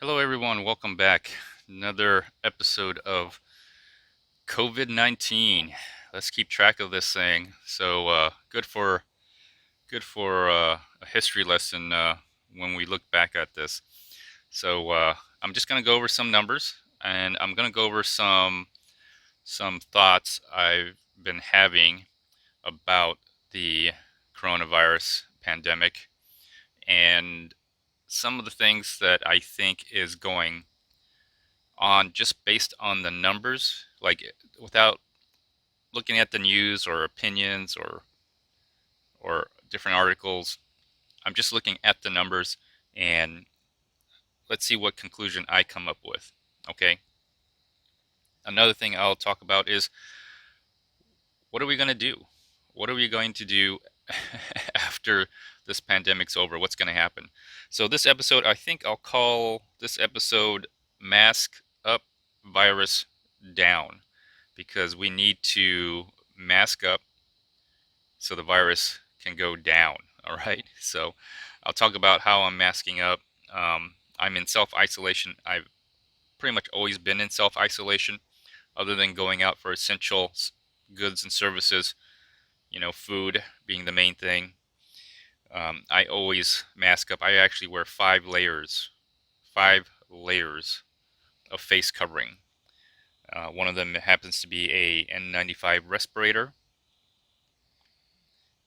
Hello, everyone. Welcome back. Another episode of COVID-19. Let's keep track of this thing. Good for a history lesson when we look back at this. I'm just going to go over some numbers, and I'm going to go over some thoughts I've been having about the coronavirus pandemic and some of the things that I think is going on just based on the numbers, like without looking at the news or opinions or different articles. I'm just looking at the numbers and let's see what conclusion I come up with. Okay. Another thing I'll talk about is what are we going to do? What are we going to do after this pandemic's over? What's going to happen? So this episode, I think I'll call this episode Mask Up, Virus Down, because we need to mask up so the virus can go down. All right. So I'll talk about how I'm masking up. I'm in self isolation. I've pretty much always been in self isolation, other than going out for essential goods and services, food being the main thing. I always mask up. I actually wear five layers of face covering. One of them happens to be a N95 respirator,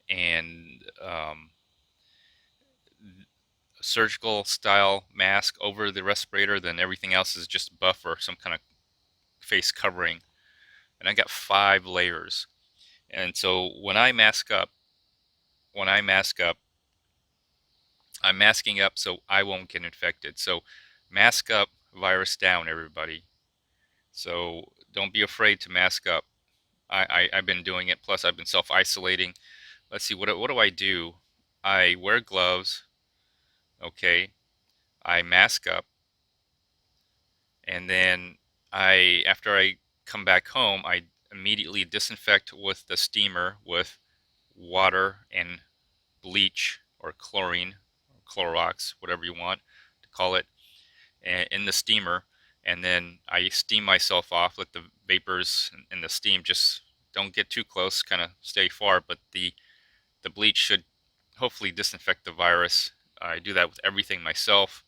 and a surgical style mask over the respirator. Then everything else is just buff or some kind of face covering. And I got five layers. And so when I mask up, I'm masking up so I won't get infected. So mask up, virus down, everybody. So don't be afraid to mask up. I've been doing it. Plus, I've been self-isolating. Let's see, what do I do? I wear gloves. Okay. I mask up. And then after I come back home, I immediately disinfect with the steamer with water and bleach or chlorine, or Clorox, whatever you want to call it, in the steamer. And then I steam myself off, let the vapors and the steam just don't get too close, kind of stay far, but the bleach should hopefully disinfect the virus. I do that with everything myself.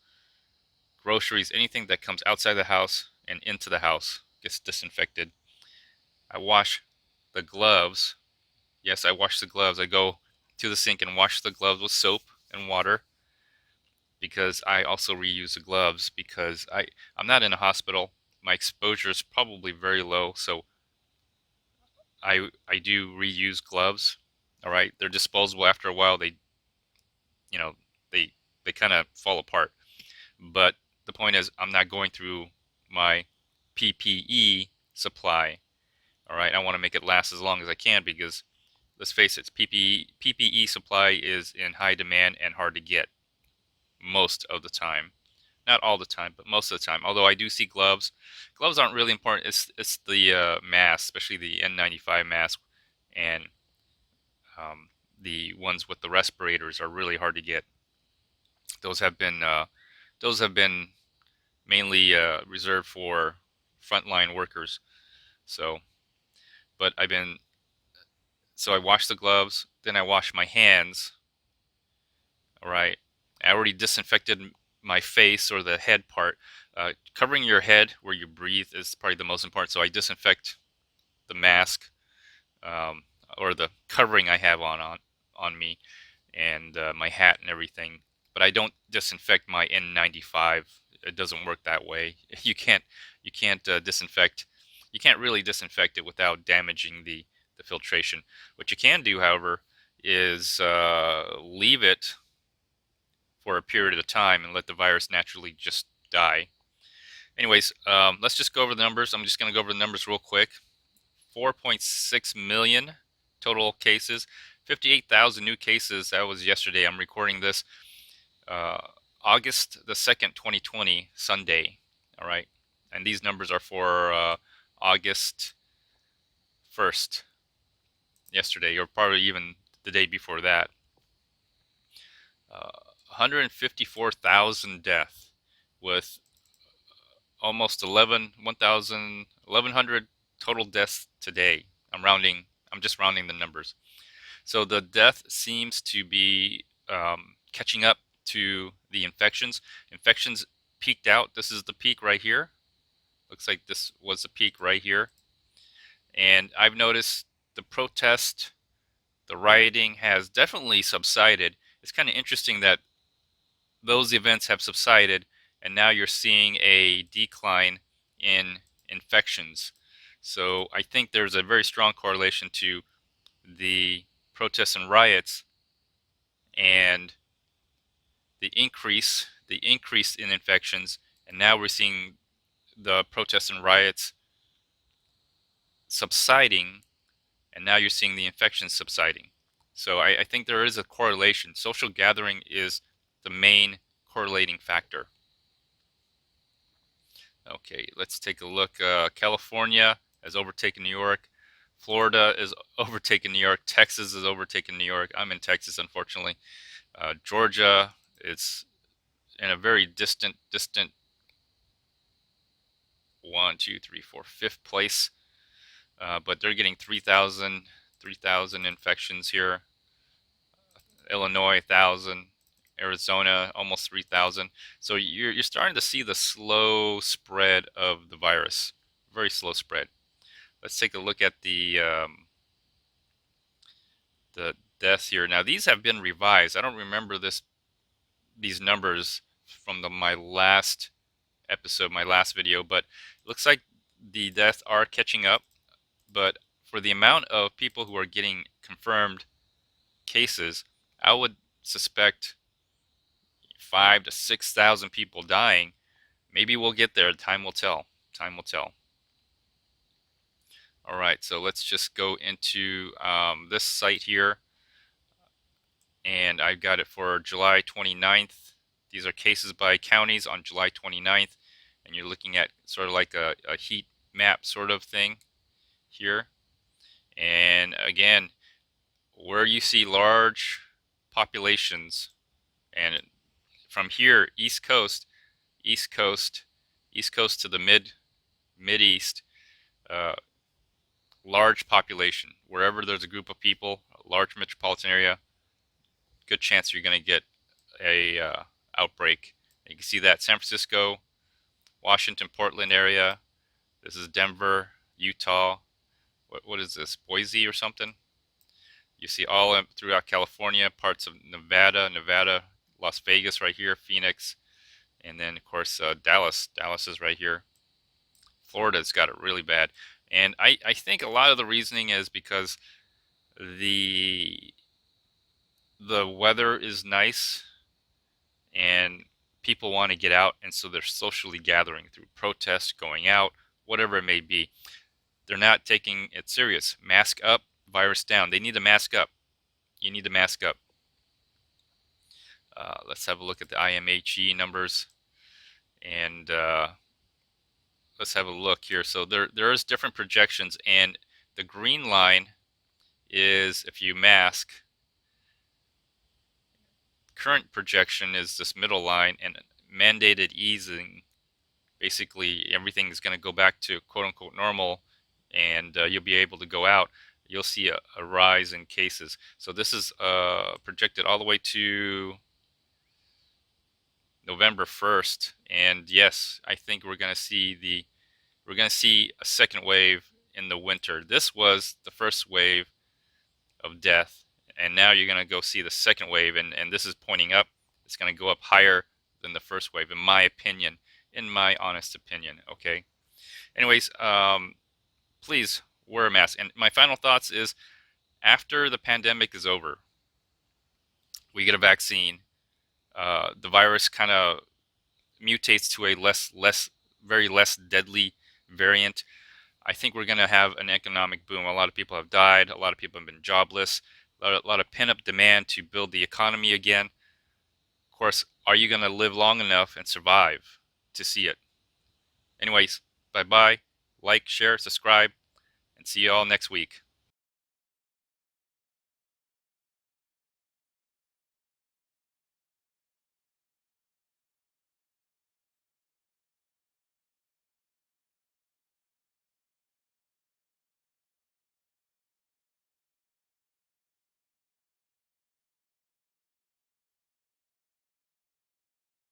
Groceries, anything that comes outside the house and into the house gets disinfected. I wash the gloves. Yes, I wash the gloves. I go to the sink and wash the gloves with soap and water, because I also reuse the gloves because I'm not in a hospital. My exposure is probably very low, so I do reuse gloves. All right, they're disposable. After a while, you know they they kind of fall apart. But the point is, I'm not going through my PPE supply. All right, I want to make it last as long as I can because let's face it, PPE supply is in high demand and hard to get most of the time. Not all the time, but most of the time. Although I do see gloves. Gloves aren't really important. It's the mask, especially the N95 mask, and the ones with the respirators are really hard to get. Those have been those have been mainly reserved for frontline workers. So, but I wash the gloves, then I wash my hands. All right, I already disinfected my face or the head part. Covering your head where you breathe is probably the most important. So I disinfect the mask, um, or the covering I have on me, and my hat and everything. But I don't disinfect my N95. It doesn't work that way. You can't disinfect. You can't really disinfect it without damaging the filtration. What you can do, however, is leave it for a period of time and let the virus naturally just die. Anyways, let's just go over the numbers. I'm just going to go over the numbers real quick. 4.6 million total cases, 58,000 new cases. That was yesterday. I'm recording this uh, August the 2nd, 2020, Sunday. All right. And these numbers are for August 1st, yesterday, or probably even the day before that. 154,000 deaths, with almost 1,100 total deaths today. I'm just rounding the numbers. So the death seems to be catching up to the infections. Infections peaked out. This is the peak right here. Looks like this was the peak right here. And I've noticed the protest, the rioting has definitely subsided. It's kind of interesting that those events have subsided, and now you're seeing a decline in infections. So I think there's a very strong correlation to the protests and riots and the increase in infections, and now we're seeing the protests and riots subsiding, and now you're seeing the infections subsiding. So I think there is a correlation. Social gathering is the main correlating factor. Okay, let's take a look. California has overtaken New York. Florida is overtaken New York. Texas is overtaken New York. I'm in Texas, unfortunately. Georgia is in a very distant one, two, three, four, fifth place. But they're getting 3,000 infections here. Illinois, 1,000. Arizona, almost 3,000. So you're starting to see the slow spread of the virus. Very slow spread. Let's take a look at the deaths here. Now these have been revised. I don't remember these numbers from my last episode, my last video, but it looks like the deaths are catching up. But for the amount of people who are getting confirmed cases, I would suspect 5 to 6,000 people dying. Maybe we'll get there. Time will tell. Time will tell. All right, so let's just go into this site here, and I've got it for July 29th. These are cases by counties on July 29th, and you're looking at sort of like a heat map sort of thing here. And again, where you see large populations, and from here, East Coast, East Coast, East Coast to the Mid-East, large population. Wherever there's a group of people, a large metropolitan area, good chance you're going to get a outbreak. You can see that San Francisco, Washington, Portland area. This is Denver, Utah. What is this? Boise or something? You see all throughout California, parts of Nevada, Las Vegas right here, Phoenix, and then of course Dallas. Dallas is right here. Florida's got it really bad. And I think a lot of the reasoning is because the weather is nice and people want to get out, and so they're socially gathering through protests, going out, whatever it may be. They're not taking it serious. Mask up, virus down. They need to mask up. You need to mask up. Let's have a look at the IMHE numbers, and let's have a look here. So there is different projections, and the green line is if you mask. Current projection is this middle line, and mandated easing. Basically, everything is going to go back to quote-unquote normal, and you'll be able to go out. You'll see a rise in cases. So this is projected all the way to November 1st, and yes, I think we're going to see a second wave in the winter. This was the first wave of death, and now you're going to go see the second wave, and this is pointing up. It's going to go up higher than the first wave, in my opinion, in my honest opinion. Okay. Anyways, please wear a mask. And my final thoughts is, after the pandemic is over, we get a vaccine, the virus kind of mutates to a very less deadly variant. I think we're going to have an economic boom. A lot of people have died. A lot of people have been jobless. A lot of pent-up demand to build the economy again. Of course, are you going to live long enough and survive to see it? Anyways, bye-bye. Like, share, subscribe, and see you all next week.